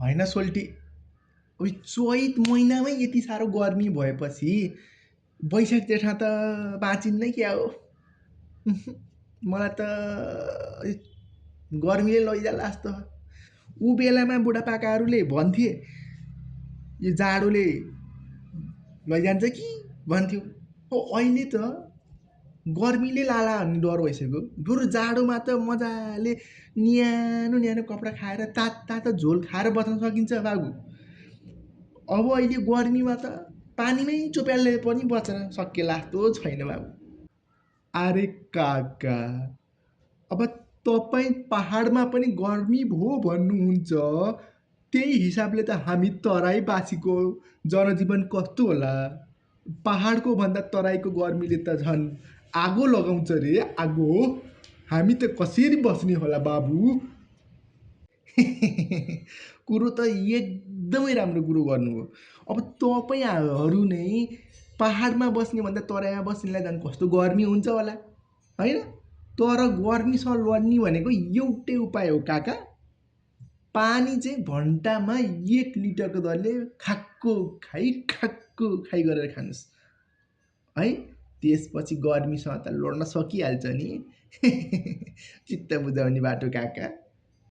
होइन सोल्टी, अब चैत महिनामै यति साह्रो गर्मी भएपछि वैशाख जेठमा त बाँचिन्न क्या हो। मलाई त गर्मीले लैजाला जस्तो। ऊ बेलामा बुढापाकाहरूले भन्थे यो जाडोले लैजान्छ कि भन्थ्यो। हो अहिले त गर्मीले लाला भन्ने डर भइसक्यो। बरु जाडोमा त मजाले न्यानो न्यानो कपडा खाएर तातो झोल खाएर बस्न सकिन्छ बाबु। अब अहिले गर्मीमा त पानीमै चोप्यालले पनि बच्न सकिएला जस्तो छैन बाबु। अरे काका, अब तपाईँ पहाडमा पनि गर्मी भो भन्नुहुन्छ, त्यही हिसाबले त हामी तराईवासीको जनजीवन कस्तो होला? पहाडको भन्दा तराईको गर्मीले त झन् आगो लगाउँछ रे आगो। हामी त कसरी बस्ने होला बाबु? कुरो त एकदमै राम्रो कुरो गर्नुभयो। अब तपाईँहरू नै पहाडमा बस्ने भन्दा तराईमा बस्नेलाई झन् कस्तो गर्मी हुन्छ होला होइन? तर गर्मीसँग लड्ने भनेको एउटै उपाय हो काका। पानी चाहिँ घन्टामा 1 लिटरको दरले खाक्को खाइ गरेर खानुहोस् है। त्यसपछि गर्मीसँग त लड्न सकिहाल्छ नि। चित्त बुझाउने बाटो काका।